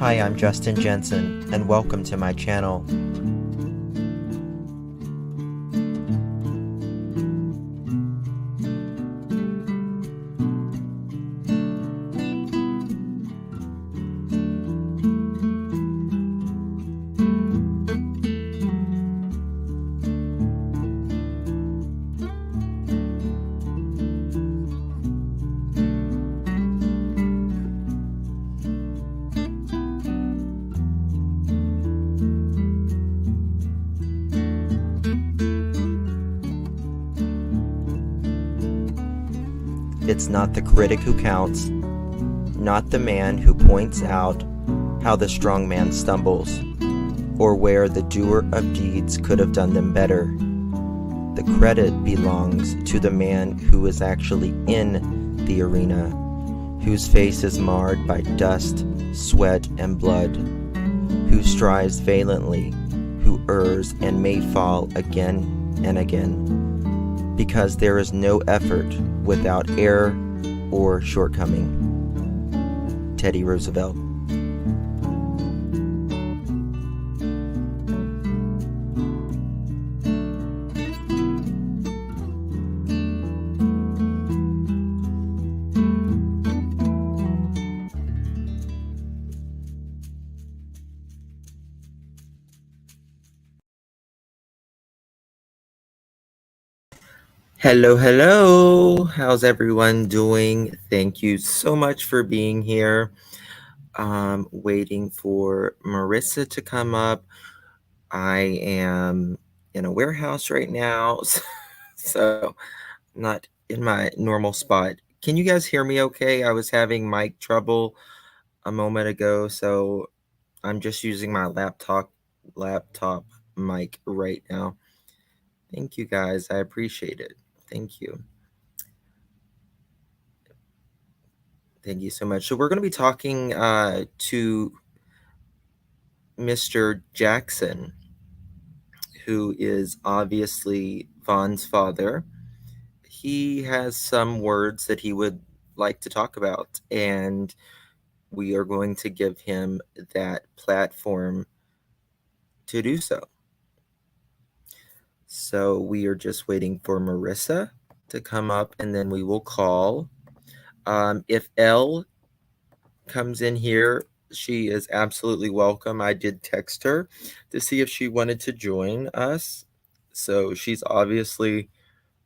Hi, I'm Justin Jensen, and welcome to my channel. It's not the critic who counts, not the man who points out how the strong man stumbles, or where the doer of deeds could have done them better. The credit belongs to the man who is actually in the arena, whose face is marred by dust, sweat, and blood, who strives valiantly, who errs and may fall again and again, because there is no effort without error or shortcoming. Teddy Roosevelt. Hello. How's everyone doing? Thank you so much for being here. Waiting for Marissa to come up. I am in a warehouse right now, so not in my normal spot. Can you guys hear me okay? I was having mic trouble a moment ago, so I'm just using my laptop mic right now. Thank you guys. I appreciate it. Thank you. Thank you so much. So we're going to be talking to Mr. Jackson, who is obviously Vaughn's father. He has some words that he would like to talk about, and we are going to give him that platform to do so. So we are just waiting for Marissa to come up, and then we will call. If Elle comes in here, she is absolutely welcome. I did text her to see if she wanted to join us. So she's obviously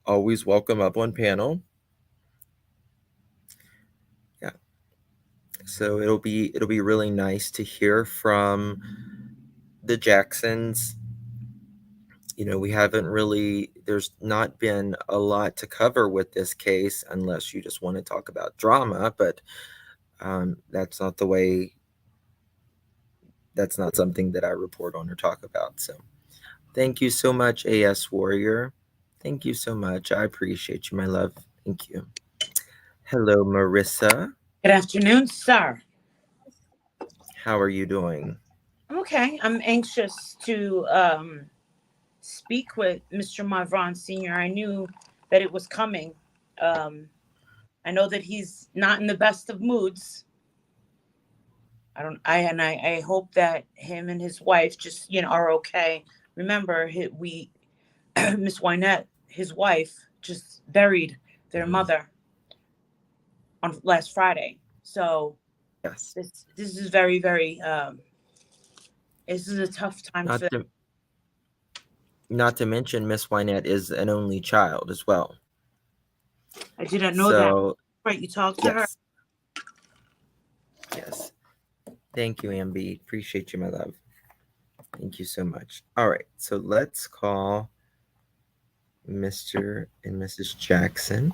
always welcome up on panel. Yeah. So it'll be really nice to hear from the Jacksons. You know, there's not been a lot to cover with this case unless you just want to talk about drama, but that's not something that I report on or talk about. So thank you so much, AS Warrior. Thank you so much. I appreciate you, my love. Thank you. Hello, Marissa. Good afternoon, sir. How are you doing? Okay, I'm anxious to speak with Mr. Marvon Sr. I knew that it was coming. I know that he's not in the best of moods. I hope that him and his wife just are okay. Remember, Miss Wynette, his wife, just buried their mother on last Friday. So Yes. this is very, very this is a tough time for them. Not to mention Miss Wynette is an only child as well. I didn't know that. Right, you talked to her? Yes. Thank you, Amby. Appreciate you, my love. Thank you so much. All right, so let's call Mr. and Mrs. Jackson.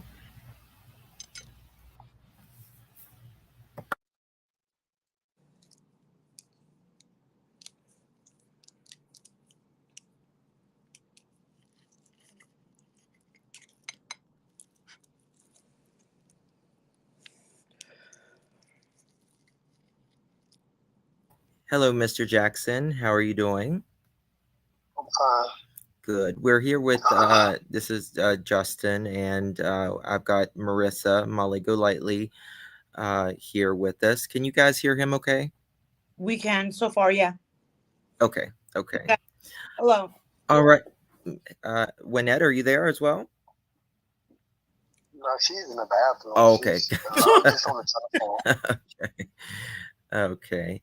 Hello, Mr. Jackson. How are you doing? I'm fine. Good. We're here with, this is Justin, and I've got Marissa, Molly Golightly, here with us. Can you guys hear him okay? We can so far, yeah. Okay. Yeah. Hello. All right. Wynette, are you there as well? No, she's in the bathroom. Oh, okay. I'm just on the telephone. Okay. Okay.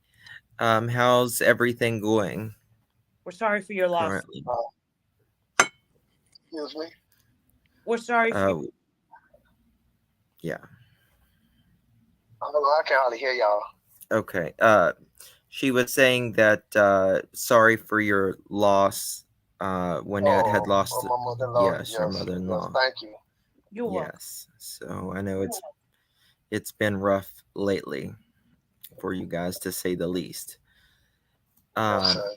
How's everything going We're sorry for your loss. currently? Excuse me? We're sorry for Yeah. Hello, I can hardly hear y'all. Okay. She was saying that sorry for your loss. Wynette had lost. my mother-in-law. Yes, your mother-in-law. Yes, thank you. You're welcome. Yes. So I know it's been rough lately for you guys, to say the least. Yes, sir.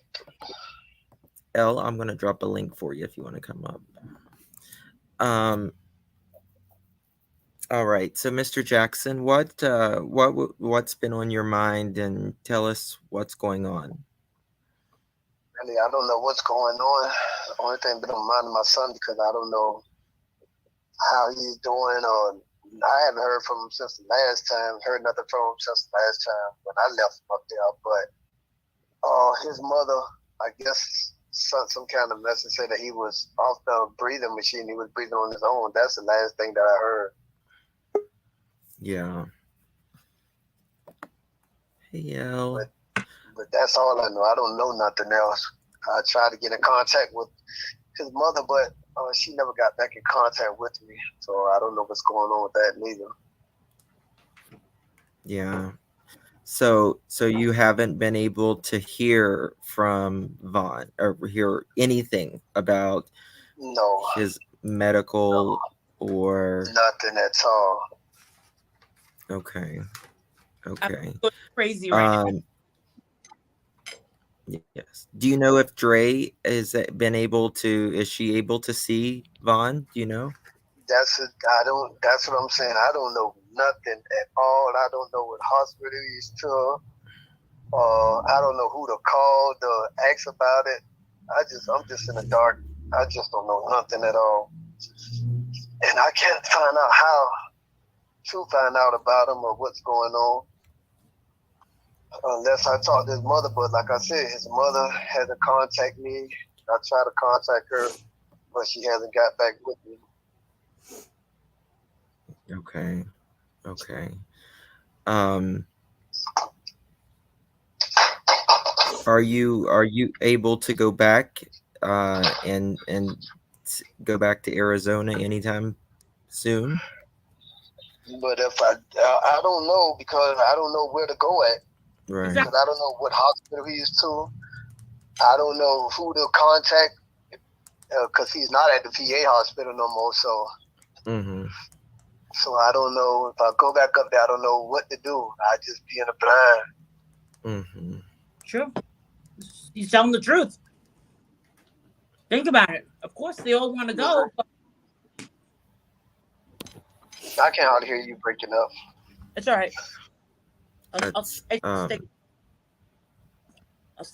Elle, I'm gonna drop a link for you if you want to come up. All right. So, Mr. Jackson, what's been on your mind, and tell us what's going on. Really, I don't know what's going on. The only thing been on my mind is my son, because I don't know how he's doing, or I haven't heard from him since the last time. Heard nothing from him since the last time when I left him up there. But his mother, I guess, sent some kind of message, said that he was off the breathing machine. He was breathing on his own. That's the last thing that I heard. Yeah. Hey, Elle. But that's all I know. I don't know nothing else. I tried to get in contact with his mother, but she never got back in contact with me. So I don't know what's going on with that neither. Yeah. So you haven't been able to hear from Vaughn or hear anything about his medical or nothing at all. Okay. I'm crazy right now. Yes. Do you know if Dre is she able to see Vaughn? Do you know? That's what I'm saying. I don't know nothing at all. I don't know what hospital he's to. I don't know who to call to ask about it. I'm just in the dark. I just don't know nothing at all. And I can't find out how to find out about him or what's going on unless I talk to his mother. But like I said, his mother had to contact me. I tried to contact her, but she hasn't got back with me. Okay. Are you able to go back and go back to Arizona anytime soon? But if I don't know, because I don't know where to go at. Right. Because I don't know what hospital he's to. I don't know who to contact, because he's not at the VA hospital no more. So, so I don't know if I go back up there. I don't know what to do. I just be in the blind. True. He's telling the truth. Think about it. Of course, they all want to go. But I can't hardly hear you breaking up. it's all right. I'll stay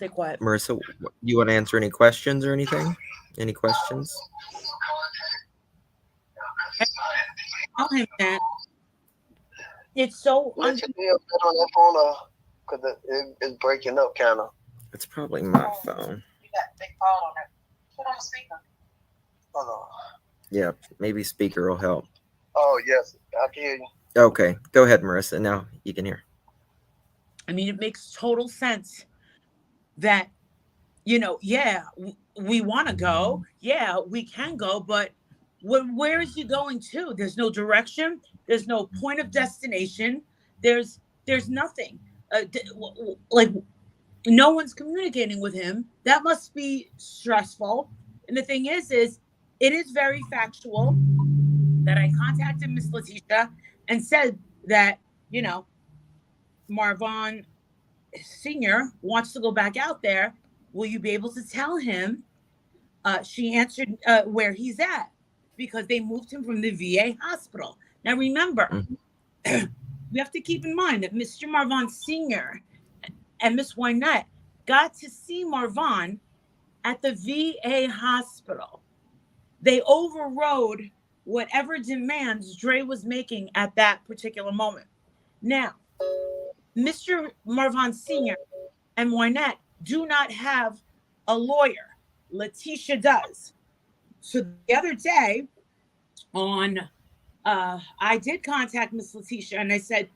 quiet. Marissa, you want to answer any questions or anything? Any questions? Tell him that it's so. Let you be on that phone, because it's breaking up, kind of. It's probably my phone. You got a big phone on it. Put on speaker. Hold on. Yeah, maybe speaker will help. Oh yes, I can hear you. Okay, go ahead, Marissa. Now you can hear. I mean, it makes total sense that, yeah, we want to go. Yeah, we can go, but where is he going to? There's no direction. There's no point of destination. There's nothing. Like, no one's communicating with him. That must be stressful. And the thing is it is very factual that I contacted Miss Letitia and said that, Marvon Sr. wants to go back out there. Will you be able to tell him? She answered where he's at, because they moved him from the VA hospital. Now, remember, we have to keep in mind that Mr. Marvon Sr. and Miss Wynette got to see Marvon at the VA hospital. They overrode whatever demands Dre was making at that particular moment. Now, Mr. Marvon Sr. and Wynette do not have a lawyer. Letitia does. So the other day on I did contact Miss Letitia and I said,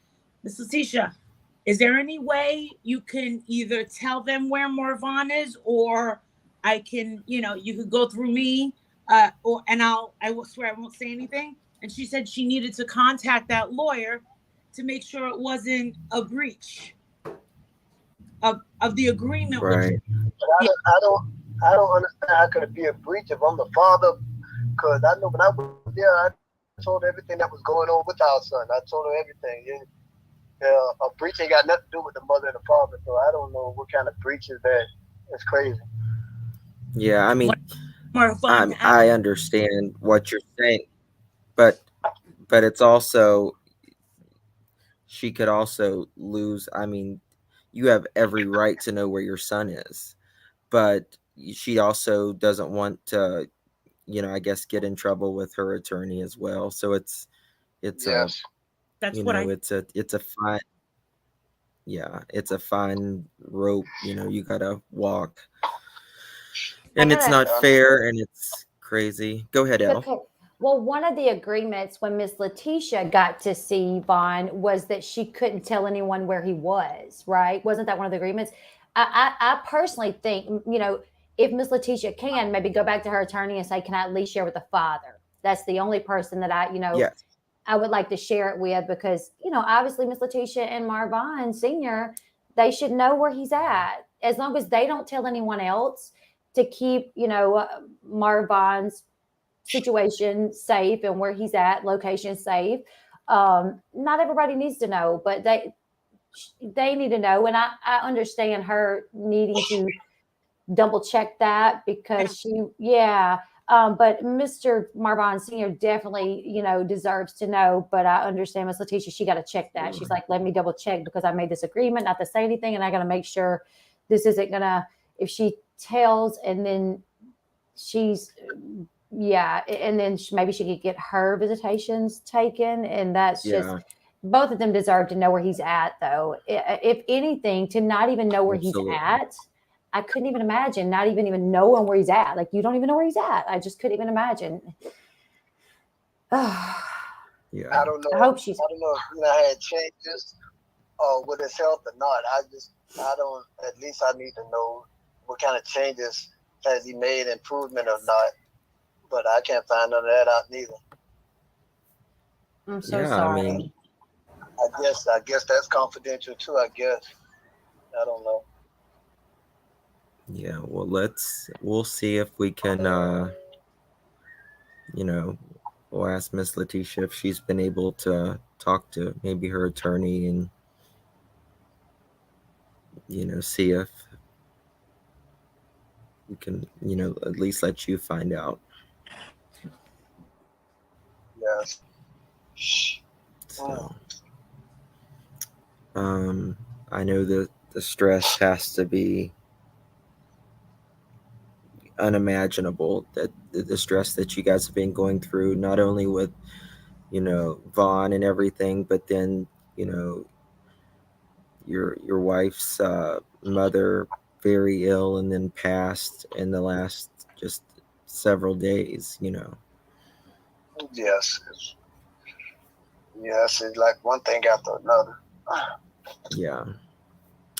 Miss Letitia, is there any way you can either tell them where Marvon is, or I can, you could go through me, I will swear I won't say anything. And she said she needed to contact that lawyer to make sure it wasn't a breach of the agreement. Right. But I don't understand how could it be a breach if I'm the father? Because I know when I was there, I told her everything that was going on with our son. I told her everything. A breach ain't got nothing to do with the mother and the father, so I don't know what kind of breach is that. It's crazy. Yeah, I mean, Marvon I understand what you're saying, but it's also, she could also lose. I mean, you have every right to know where your son is, but she also doesn't want to, I guess, get in trouble with her attorney as well. So it's Yes. That's it's a fine, it's a fine rope, you gotta walk, and it's not fair, and it's crazy. Go ahead, Elle. Okay. Well, one of the agreements when Miss Letitia got to see Vaughn was that she couldn't tell anyone where he was, right? Wasn't that one of the agreements? I personally think, if Miss Letitia can, maybe go back to her attorney and say, can I at least share with the father? That's the only person that Yes. I would like to share it with, because, obviously Miss Letitia and Marvon Sr., they should know where he's at. As long as they don't tell anyone else, to keep, Marvon's situation safe and where he's at, location safe. Not everybody needs to know, but they need to know. And I understand her needing to double check that, because but Mr. Marvon Sr. definitely, deserves to know. But I understand Miss Letitia, she got to check that. She's like, let me double check, because I made this agreement not to say anything, and I got to make sure this isn't gonna, if she tells and then she's, and then maybe she could get her visitations taken, and that's just, both of them deserve to know where he's at, though. If anything, to not even know where he's at, I couldn't even imagine not even knowing where he's at. Like, you don't even know where he's at. I just couldn't even imagine. I don't know. I hope she's. I don't know if I had changes with his health or not. I don't. At least I need to know what kind of changes has he made, improvement or not. But I can't find none of that out neither. I'm so sorry. I mean, I guess that's confidential too. I guess. I don't know. Yeah, well, we'll see if we can, we'll ask Miss Letitia if she's been able to talk to maybe her attorney and, see if we can, at least let you find out. Yes. So, I know that the stress has to be unimaginable, that the stress that you guys have been going through, not only with, Vaughn and everything, but then, your wife's mother very ill and then passed in the last just several days, Yes. Yes, it's like one thing after another. Yeah.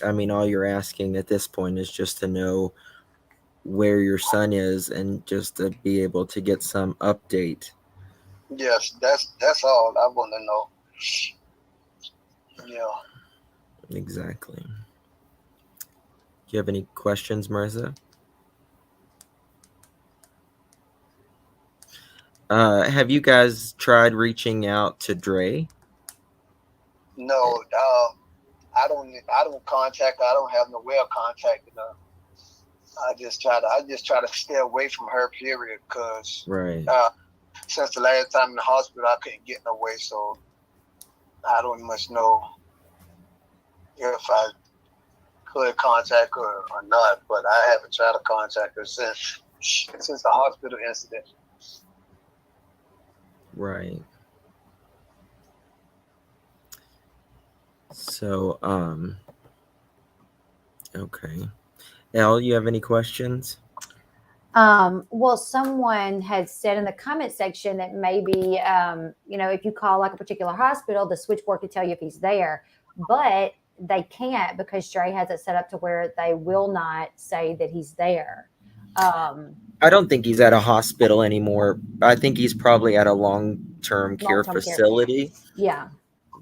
I mean, all you're asking at this point is just to know where your son is and just to be able to get some update. Yes, that's all I want to know. Yeah. Exactly. Do you have any questions, Marissa? Have you guys tried reaching out to Dre? No, I don't contact her. I don't have no way of contacting her. I just try to stay away from her, period, because since the last time in the hospital I couldn't get no way, so I don't much know if I could contact her or not, but I haven't tried to contact her since the hospital incident. Right. So, Okay. Elle, you have any questions? Well, someone had said in the comment section that maybe, if you call like a particular hospital, the switchboard could tell you if he's there, but they can't because Dre has it set up to where they will not say that he's there. I don't think he's at a hospital anymore. I think he's probably at a long-term care Long-term care. facility. Yeah.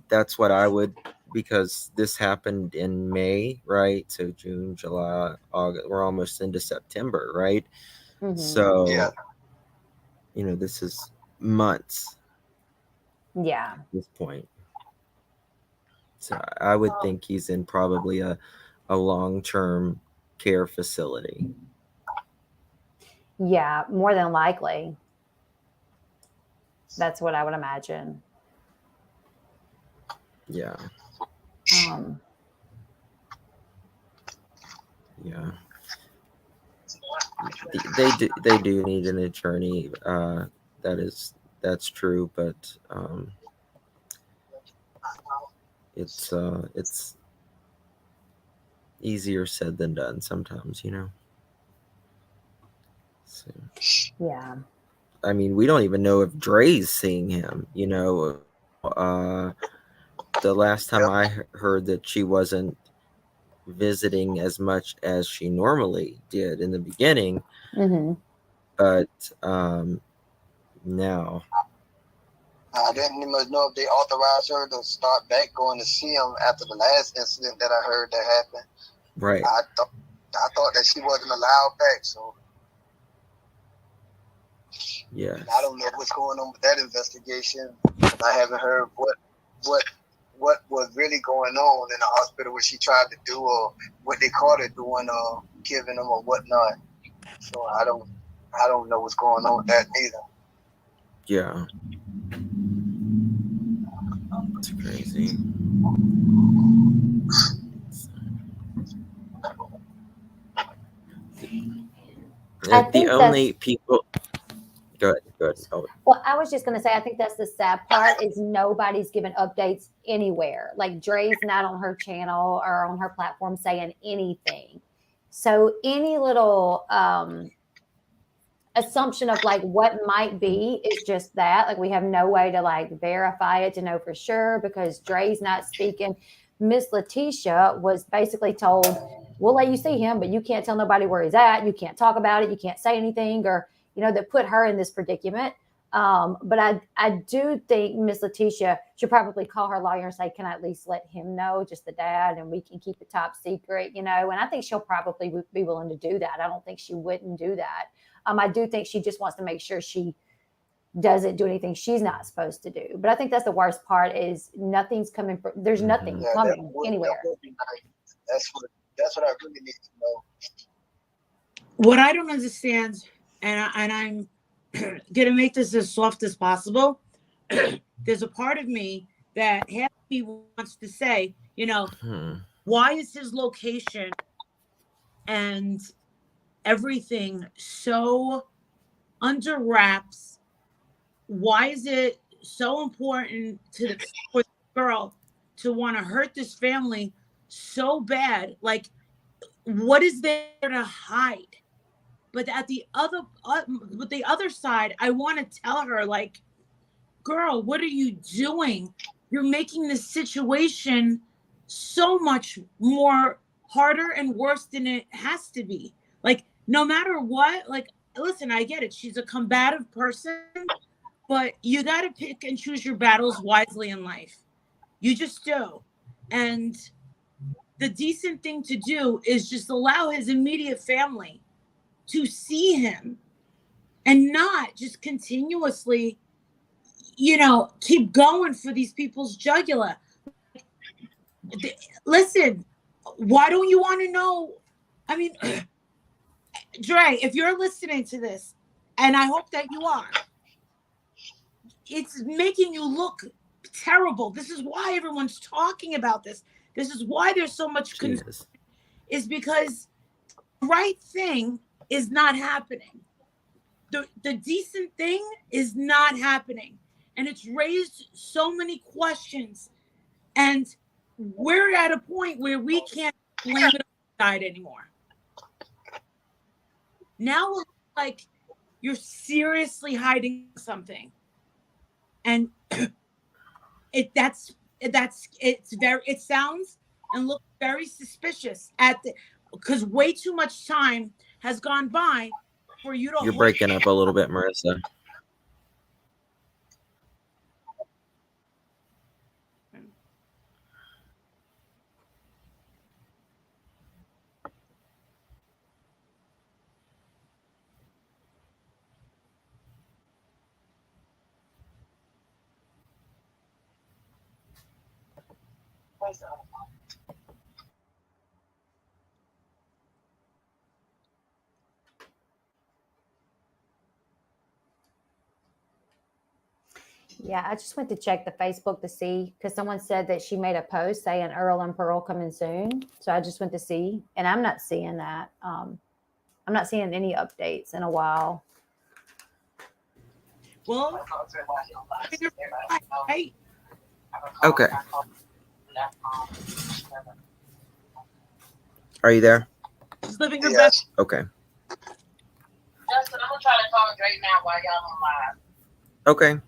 That's what I would, because this happened in May, right? So June, July, August, we're almost into September, right? Mhm. So, Yeah. This is months Yeah. at this point. So I would think he's in probably a long-term care facility. Yeah, more than likely. That's what I would imagine. Yeah. Yeah. They do need an attorney. That's true, but it's easier said than done sometimes, So, Yeah. I mean, we don't even know if Dre's seeing him, the last time I heard that she wasn't visiting as much as she normally did in the beginning, Mm-hmm. but now I didn't even know if they authorized her to start back going to see him after the last incident that I heard that happened. right. I thought that she wasn't allowed back, so Yeah. I don't know what's going on with that investigation. I haven't heard what was really going on in the hospital, what she tried to do, or what they caught her doing, or giving them, or whatnot. So I don't know what's going on with that neither. Yeah. It's crazy. The only people. Go ahead. Oh. Well, I was just going to say, I think that's the sad part is nobody's giving updates anywhere. Like Dre's not on her channel or on her platform saying anything. So any little assumption of like what might be is just that. Like we have no way to like verify it to know for sure because Dre's not speaking. Miss Letitia was basically told, we'll let you see him, but you can't tell nobody where he's at. You can't talk about it. You can't say anything, or that put her in this predicament. But I do think Miss Letitia should probably call her lawyer and say, can I at least let him know, just the dad, and we can keep it top secret, and I think she'll probably be willing to do that. I don't think she wouldn't do that. I do think she just wants to make sure she doesn't do anything she's not supposed to do. But I think that's the worst part is nothing's coming from, there's nothing coming anywhere. That's what I really need to know. What I don't understand, and I'm going to make this as soft as possible. There's a part of me that half of me wants to say, why is his location and everything so under wraps? Why is it so important for the girl to want to hurt this family so bad? Like, what is there to hide? But at the other side, I want to tell her, like, girl, what are you doing? You're making this situation so much more harder and worse than it has to be. Like, no matter what, like, listen, I get it. She's a combative person, but you got to pick and choose your battles wisely in life. You just do. And the decent thing to do is just allow his immediate family to see him and not just continuously, keep going for these people's jugular. Listen, why don't you want to know? I mean, Dre, if you're listening to this, and I hope that you are, it's making you look terrible. This is why everyone's talking about this. This is why there's so much concern, is because the right thing is not happening. The decent thing is not happening. And it's raised so many questions. And we're at a point where we can't blame it side anymore. Now it looks like you're seriously hiding something, and it sounds and looks very suspicious because way too much time has gone by for you to You're hold. breaking up a little bit, Marissa. Where's the other one? Yeah, I just went to check the Facebook to see because someone said that she made a post saying Earl and Pearl coming soon. So I just went to see, and I'm not seeing that. I'm not seeing any updates in a while. Well, right? Okay. Are you there? She's living her Yes. best. Okay. Justin, I'm gonna try to call Drake now while y'all on live. Okay.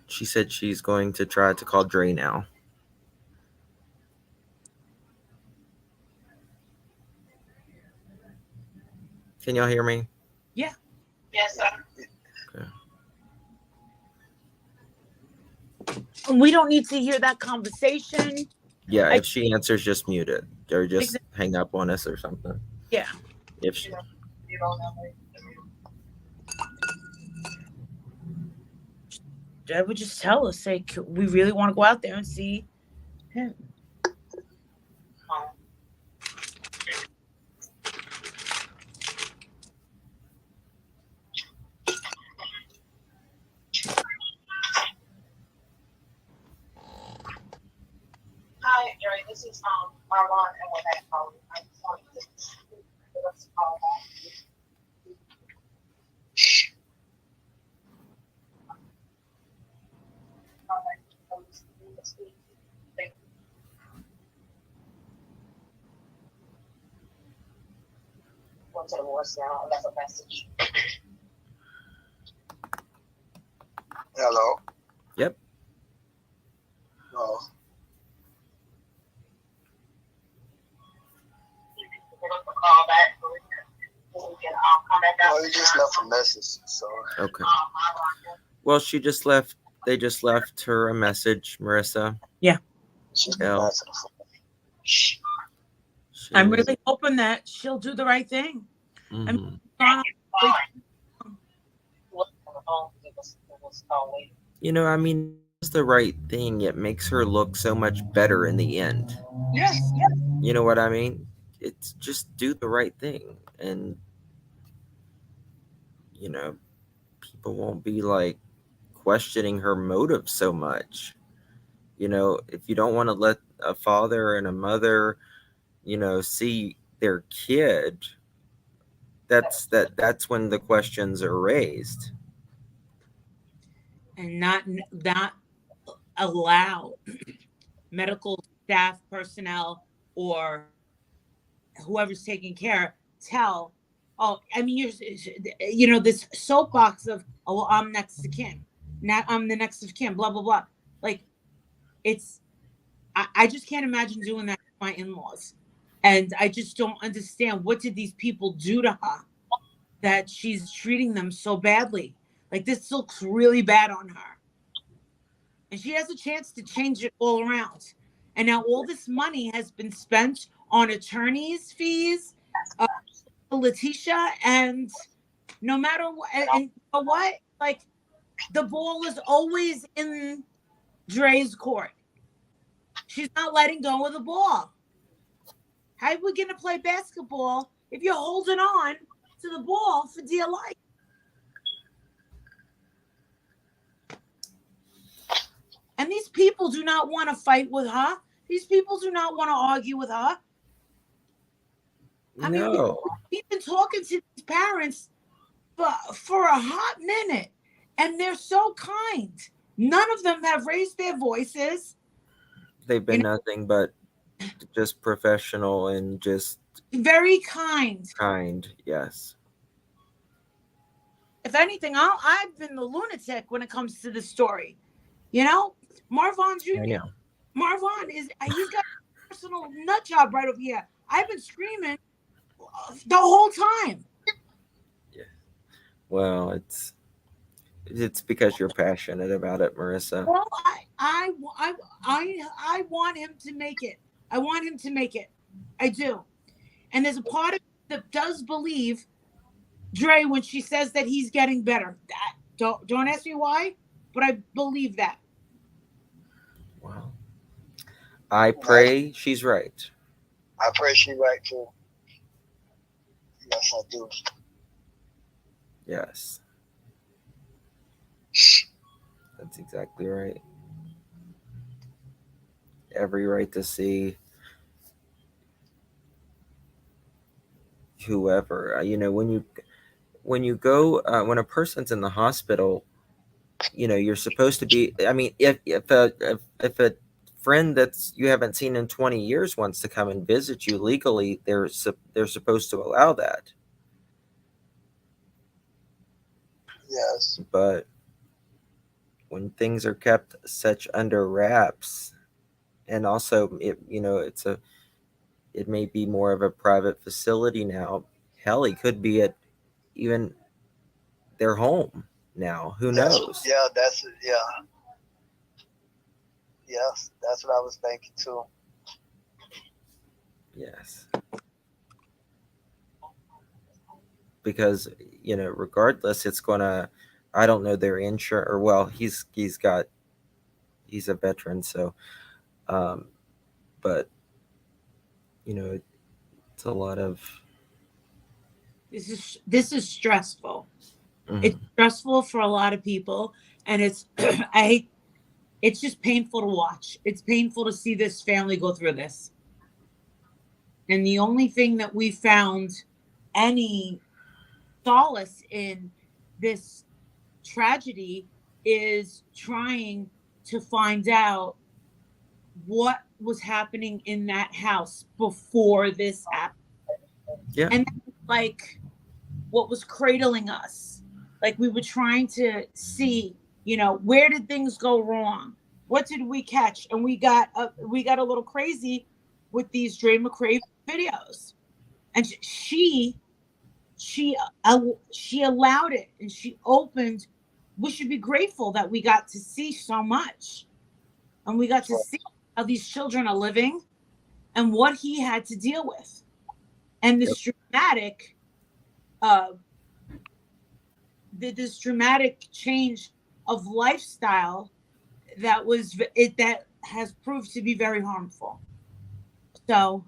She said she's going to try to call Dre now. Can y'all hear me? Yeah. Yes, sir. Okay. We don't need to hear that conversation. Yeah, if she answers, just mute it or just hang up on us or something. Yeah. If she, You don't know me. I would just tell us, say, we really want to go out there and see him. Hi, Jerry. This is Marvon and when I call you, I just wanted to give us a call back. Went to the voicemail and left a message. Hello. Yep. No. Give us a call back so we can come back out. Oh, you just left a message. So. Okay. Well, she just left. They just left her a message, Marissa. Yeah. Yeah. I'm really hoping that she'll do the right thing. Mm-hmm. You know, I mean, it's the right thing. It makes her look so much better in the end. Yes, yes. You know what I mean? It's just do the right thing. And, you know, people won't be like questioning her motive so much. You know, if you don't want to let a father and a mother, you know, see their kid, that's when the questions are raised. And not allow medical staff, personnel, or whoever's taking care tell, oh, I mean, you know, this soapbox of, oh, well, I'm next to Kim, not I'm the next of Kim, blah blah blah. Like, it's, I just can't imagine doing that to my in-laws, and I just don't understand what did these people do to her that she's treating them so badly. Like, this looks really bad on her. And she has a chance to change it all around. And now all this money has been spent on attorneys' fees, Letitia, and no matter what, and you know what? Like, the ball is always in Dre's court. She's not letting go of the ball. How are we going to play basketball if you're holding on to the ball for dear life? And these people do not want to fight with her. These people do not want to argue with her. I mean, we've been talking to these parents for a hot minute, and they're so kind. None of them have raised their voices. They've been nothing but just professional and just Very kind. kind. Yes. If anything, I've been the lunatic when it comes to this story. You know, Marvon I Jr. know. Marvon he's got a personal nut job right over here. I've been screaming the whole time. Yeah. Well, it's because you're passionate about it, Marissa. Well, I want him to make it. I want him to make it. I do. And there's a part of me that does believe Dre when she says that he's getting better. Don't ask me why, but I believe that. Well, I pray she's right. I pray she right too. Yes, I do. Yes. That's exactly right. Every right to see whoever. When you go when a person's in the hospital, you're supposed to be. I mean, if a friend that's you haven't seen in 20 years wants to come and visit you legally, they're supposed to allow that. Yes. But when things are kept such under wraps, and also it may be more of a private facility now. Hell, he could be at even their home now. Who knows? Yeah, yes, that's what I was thinking too. Yes. Because regardless, it's gonna. I don't know their insurance, or well, he's a veteran, so, but it's a lot of. This is stressful. Mhm. It's stressful for a lot of people, and it's it's just painful to watch. It's painful to see this family go through this. And the only thing that we found any solace in this tragedy is trying to find out what was happening in that house before this happened. Yeah. And like what was cradling us. Like we were trying to see, where did things go wrong? What did we catch? And we got a little crazy with these Dre McCray videos. And she allowed it and she opened. We should be grateful that we got to see so much. And we got to see how these children are living and what he had to deal with. And this dramatic this dramatic change of lifestyle that has proved to be very harmful. So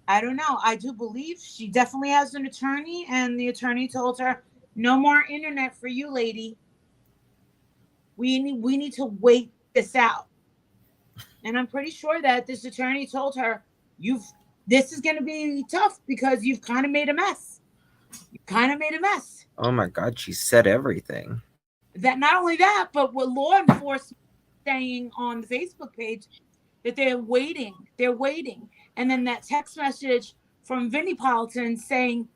I don't know. I do believe she definitely has an attorney, and the attorney told her, "No more internet for you, lady. We need to wait this out." And I'm pretty sure that this attorney told her, this is going to be tough because you've kind of made a mess. You kind of made a mess." Oh my God, she said everything. That not only that, but what law enforcement saying on the Facebook page that they're waiting, and then that text message from Vinnie Politan saying,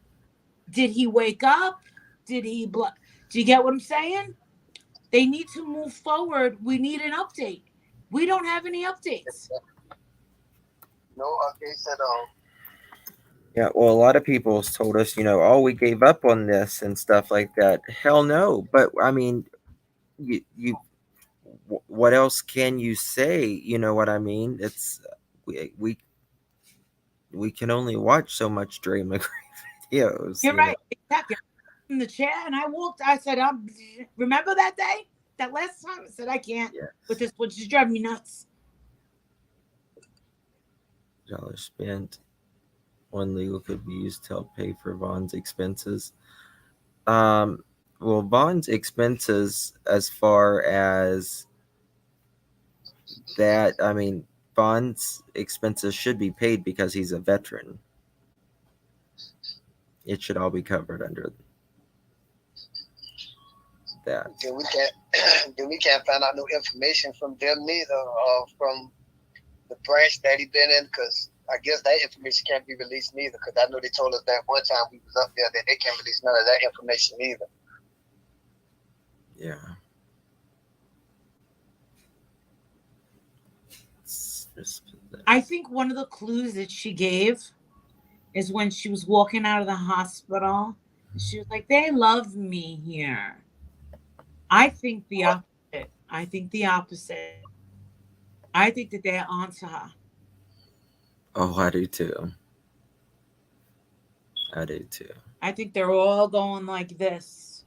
"Did he wake up? Did he do you get what I'm saying? They need to move forward. We need an update. We don't have any updates. No updates at all. Yeah, well, a lot of people told us, oh, we gave up on this and stuff like that. Hell no. But I mean, what else can you say? You know what I mean? It's we can only watch so much Dre McCray videos. You're right. Exactly. In the chair, and I said, remember that day? That last time? I said, I can't. Yeah. With this, which is driving me nuts. $1 spent on legal could be used to help pay for Vaughn's expenses. Well, Vaughn's expenses, as far as that, I mean, Vaughn's expenses should be paid because he's a veteran. It should all be covered under that. Then we can't find out no information from them neither, from the branch that he been in, because I guess that information can't be released neither, because I know they told us that one time we was up there that they can't release none of that information either. Yeah. I think one of the clues that she gave is when she was walking out of the hospital. She was like, "They love me here." I think the opposite. I think the opposite. I think that they're onto her. Oh, I do too. I do too. I think they're all going like this.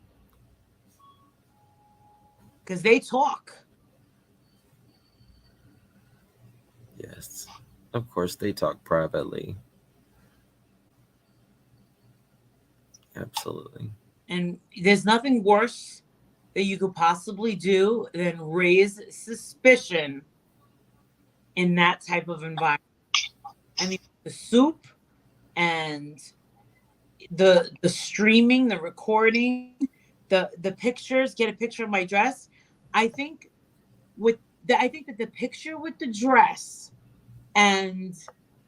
Because they talk. Yes. Of course, they talk privately. Absolutely. And there's nothing worse that you could possibly do than raise suspicion in that type of environment. I mean, the soup and the streaming, the recording, the pictures, get a picture of my dress. I think that the picture with the dress and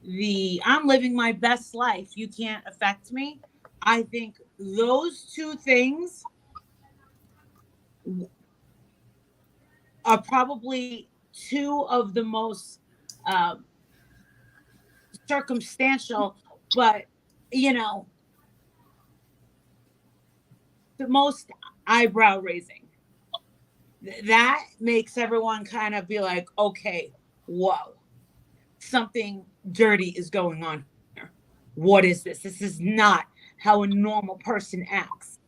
the "I'm living my best life, you can't affect me," I think those two things are probably two of the most circumstantial, but the most eyebrow raising. That makes everyone kind of be like, okay, whoa, something dirty is going on here. What is this? This is not how a normal person acts.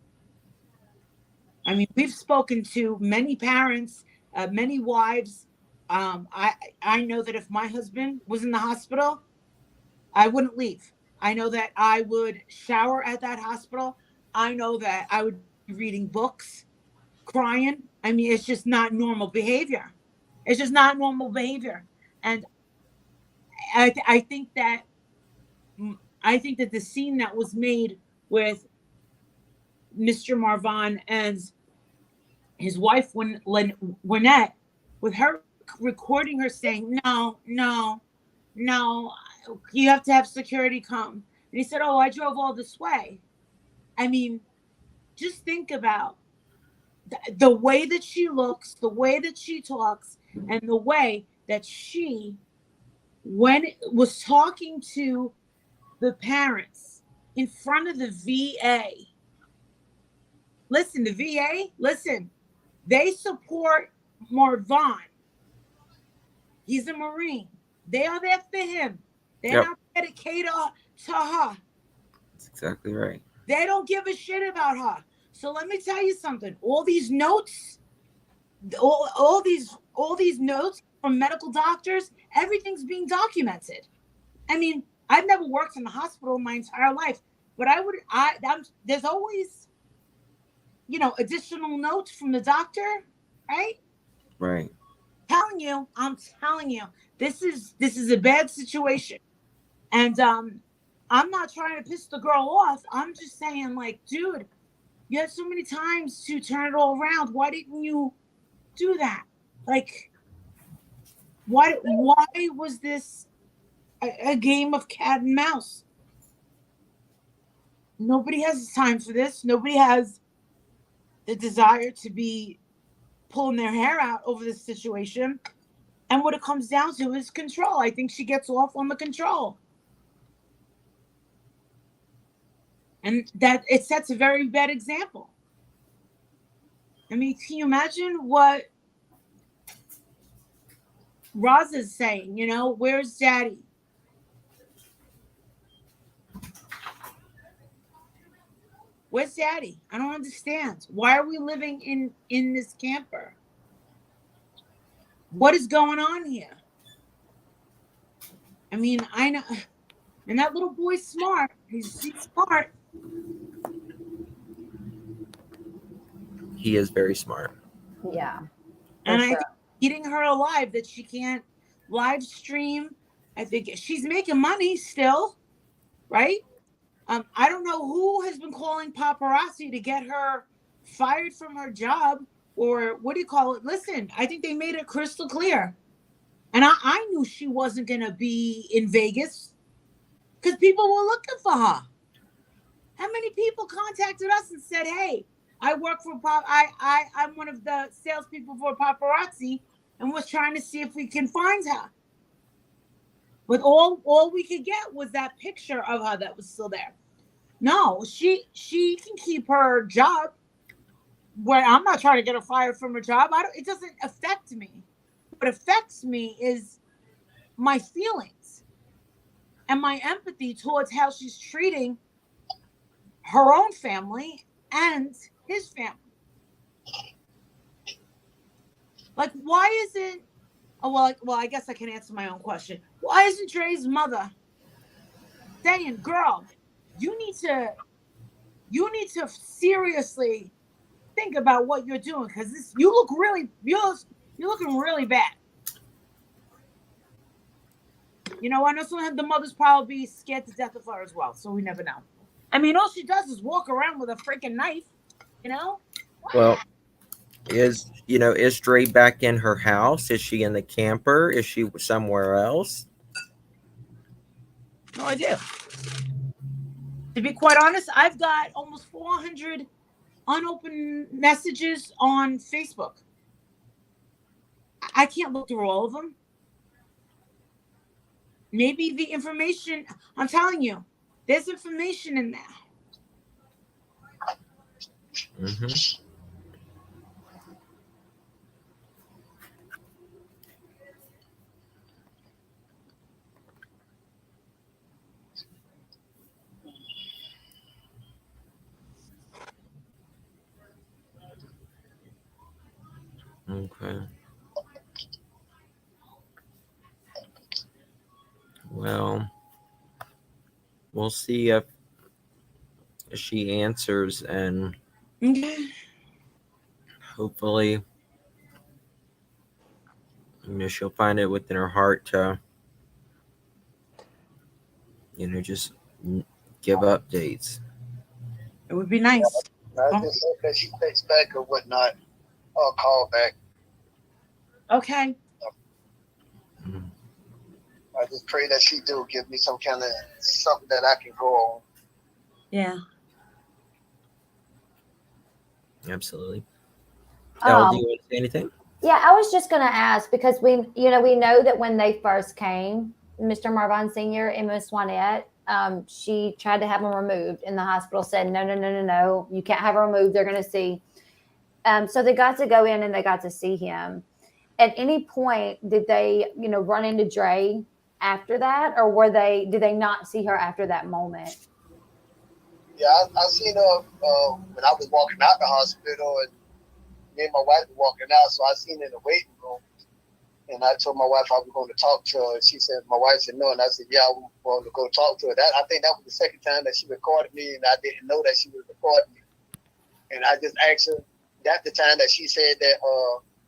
I mean, we've spoken to many parents, many wives. I know that if my husband was in the hospital, I wouldn't leave. I know that I would shower at that hospital. I know that I would be reading books, crying. I mean, it's just not normal behavior. It's just not normal behavior. And I think that the scene that was made with Mr. Marvon and his wife, Lynette, with her recording her saying, no, you have to have security come. And he said, "Oh, I drove all this way." I mean, just think about the way that she looks, the way that she talks, and the way that she, when was talking to the parents in front of the VA. Listen, the VA, they support Marvon. He's a Marine. They are there for him. They're not dedicated to her. That's exactly right. They don't give a shit about her. So let me tell you something. All these notes, all these notes from medical doctors, everything's being documented. I mean, I've never worked in the hospital in my entire life, but there's always, additional notes from the doctor, right? Right. I'm telling you, this is a bad situation. And I'm not trying to piss the girl off. I'm just saying, like, dude, you had so many times to turn it all around. Why didn't you do that? Like, why was this a game of cat and mouse? Nobody has time for this. Nobody has the desire to be pulling their hair out over this situation. And what it comes down to is control. I think she gets off on the control. And that it sets a very bad example. I mean, can you imagine what Roz is saying? Where's Daddy? Where's Daddy? I don't understand. Why are we living in this camper? What is going on here? I mean, I know, and that little boy's smart. He's smart. He is very smart. Yeah. And I think eating her alive that she can't live stream. I think she's making money still, right? I don't know who has been calling paparazzi to get her fired from her job, or what do you call it? Listen, I think they made it crystal clear. And I knew she wasn't going to be in Vegas because people were looking for her. How many people contacted us and said, "Hey, I work for I'm one of the salespeople for paparazzi and was trying to see if we can find her." But all we could get was that picture of her that was still there. No, she can keep her job. Where I'm not trying to get her fired from her job. It doesn't affect me. What affects me is my feelings and my empathy towards how she's treating her own family and his family. Like, why isn't? Oh well, I guess I can answer my own question. Why isn't Dre's mother saying, "Girl, you need to seriously think about what you're doing because you're looking really bad." You know, I know some of the mothers probably scared to death of her as well, so we never know. I mean, all she does is walk around with a freaking knife, you know? Well, is Dre back in her house? Is she in the camper? Is she somewhere else? No idea. To be quite honest, I've got almost 400 unopened messages on Facebook. I can't look through all of them. Maybe the information, I'm telling you, there's information in there. Mm-hmm. Okay. Well, we'll see if she answers, and hopefully, she'll find it within her heart to, just give updates. It would be nice. I just hope that she takes back or whatnot. I'll call back. Okay. I just pray that she do give me some kind of something that I can go on. Yeah. Absolutely. Elle, do you want to say anything? Yeah, I was just going to ask because we know that when they first came, Mr. Marvon Sr. and Miss Juanette, she tried to have him removed, and the hospital said, no, you can't have him removed. They're going to see. So they got to go in and they got to see him. At any point, did they, run into Dre after that, or did they not see her after that moment? Yeah, I seen her when I was walking out the hospital, and me and my wife were walking out, so I seen her in the waiting room. And I told my wife I was going to talk to her. And my wife said no, and I said, yeah, I want to go talk to her. I think that was the second time that she recorded me, and I didn't know that she was recording me. And I just asked her, that's the time that she said that,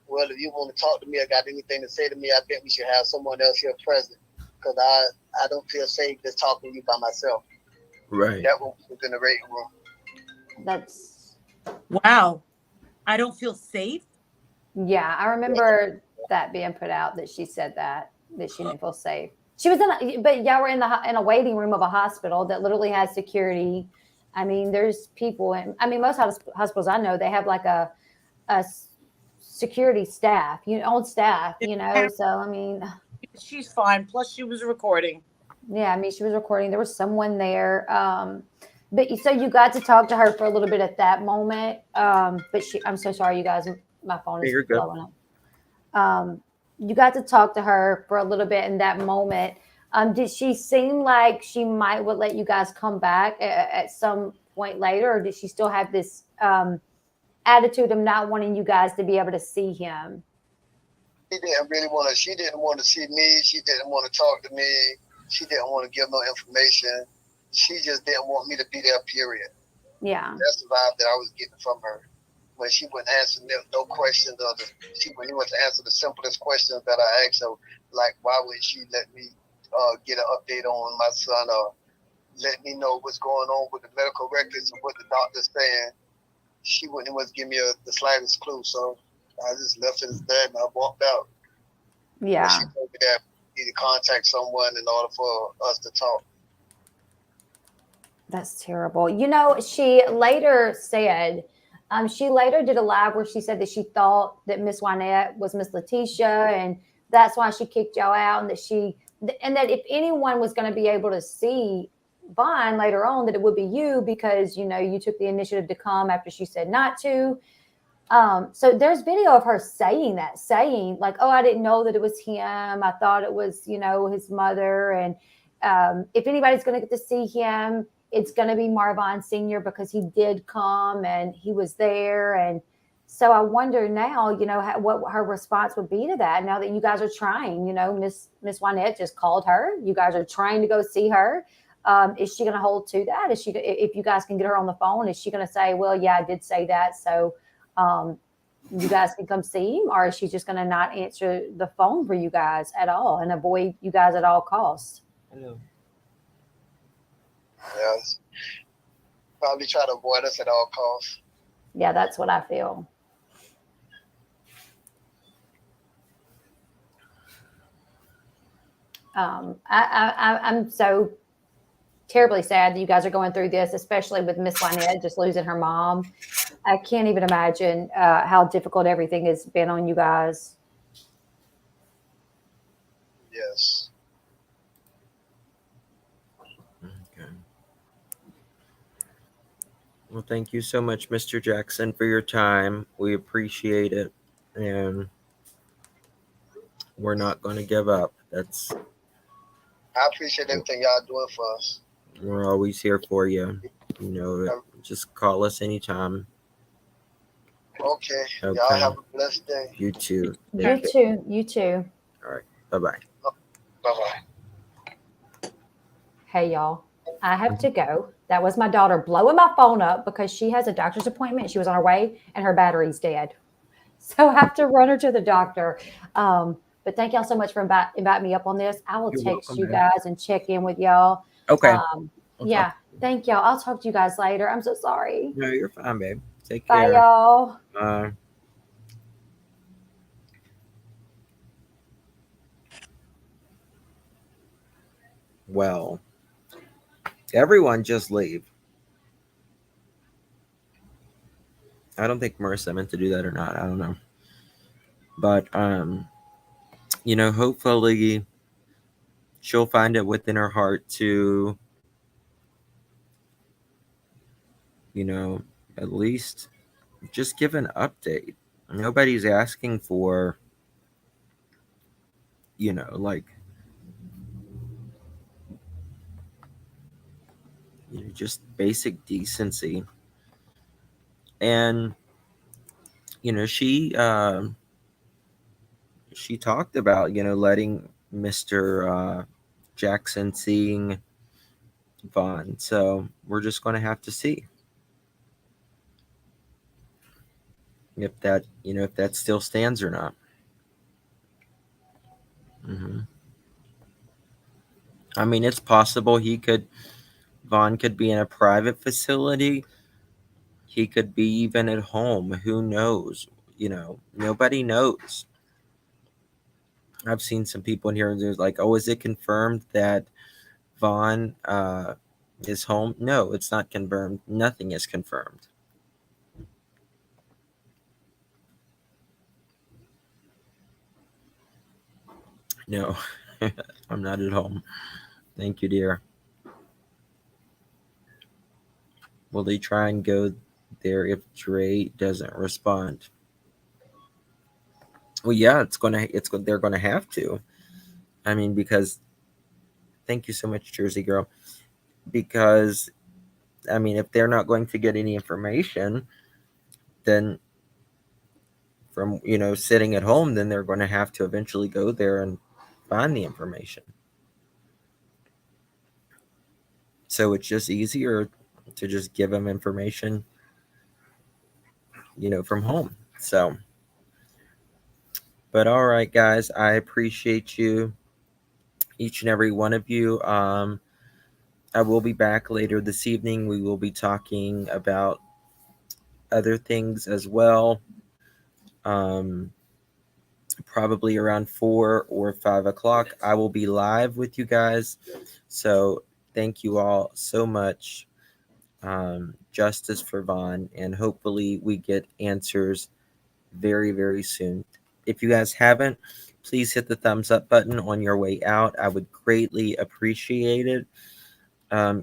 well, if you want to talk to me or got anything to say to me, I think we should have someone else here present, because I don't feel safe just talking to you by myself. Right. That one was in the waiting room. That's... Wow. I don't feel safe? Yeah, I remember that being put out, that she said that she didn't feel safe. She was but y'all were in a waiting room of a hospital that literally has security. I mean, there's people most hospitals I know, they have like a security staff, old staff, so I mean. She's fine. Plus she was recording. Yeah, I mean, she was recording. There was someone there. But so you got to talk to her for a little bit at that moment. But I'm so sorry, you guys. My phone is blowing up. You got to talk to her for a little bit in that moment. Did she seem like she would let you guys come back at some point later, or did she still have this attitude of not wanting you guys to be able to see him? She didn't want to see me. She didn't want to talk to me. She didn't want to give no information. She just didn't want me to be there, period. Yeah. That's the vibe that I was getting from her. When she wouldn't answer no questions, when you went to answer the simplest questions that I asked her, like why would she let me get an update on my son, or let me know what's going on with the medical records and what the doctor's saying. She wouldn't even give me the slightest clue. So I just left it as that and I walked out. Yeah. She told me that we need to contact someone in order for us to talk. That's terrible. You know, she later said, she later did a live where she said that she thought that Miss Wynette was Miss Letitia, and that's why she kicked y'all out, and that if anyone was going to be able to see Vaughn later on, that it would be you because you know you took the initiative to come after she said not to. So there's video of her saying like, oh, I didn't know that it was him. I thought it was, you know, his mother. And if anybody's going to get to see him, it's going to be Marvon Sr. because he did come and he was there. And so I wonder now, you know, what her response would be to that now that you guys are trying, you know, Miss Wynette just called her. You guys are trying to go see her. Is she going to hold to that? Is she, if you guys can get her on the phone, is she going to say, well, yeah, I did say that. So, you guys can come see him, or is she just going to not answer the phone for you guys at all and avoid you guys at all costs? Hello. Yes. Probably try to avoid us at all costs. Yeah, that's what I feel. I'm so terribly sad that you guys are going through this, especially with Miss Lynette just losing her mom. I can't even imagine how difficult everything has been on you guys. Yes. Okay. Well, thank you so much, Mr. Jackson, for your time. We appreciate it, and we're not going to give up. I appreciate everything y'all doing for us. We're always here for you. You know, just call us anytime. Okay. Okay. Y'all have a blessed day. You too. You too. You too. All right. Bye-bye. Bye-bye. Hey, y'all. I have to go. That was my daughter blowing my phone up because she has a doctor's appointment. She was on her way and her battery's dead. So I have to run her to the doctor. But thank y'all so much for inviting me up on this. I will text you guys and check in with y'all. Okay. Yeah. Thank y'all. I'll talk to you guys later. I'm so sorry. No, you're fine, babe. Take Bye, care. y'all. Well, everyone just leave. I don't think Marissa meant to do that or not. I don't know. But, you know, hopefully she'll find it within her heart to, you know, at least just give an update. Nobody's asking for, you know, like, you know, just basic decency. And, you know, she talked about, you know, letting Mr. Jackson seeing Vaughn. So we're just going to have to see if that, you know, if that still stands or not. I mean, it's possible Vaughn could be in a private facility. He could be even at home. Who knows? You know, nobody knows. I've seen some people in here who's like, oh, is it confirmed that Vaughn is home? No, it's not confirmed. Nothing is confirmed. No, I'm not at home. Thank you, dear. Will they try and go there if Dre doesn't respond? Well, yeah, they're gonna have to. I mean, because thank you so much, Jersey girl. Because I mean, if they're not going to get any information, then from, you know, sitting at home, then they're going to have to eventually go there and find the information. So it's just easier to just give them information, you know, from home. So, but all right, guys, I appreciate you, each and every one of you. I will be back later this evening. We will be talking about other things as well. probably around 4 or 5 o'clock. I will be live with you guys. So thank you all so much. Justice for Vaughn, and hopefully we get answers very, very soon. If you guys haven't, please hit the thumbs up button on your way out. I would greatly appreciate it.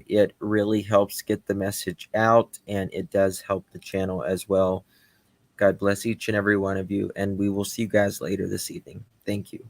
It really helps get the message out, and it does help the channel as well. God bless each and every one of you, and we will see you guys later this evening. Thank you.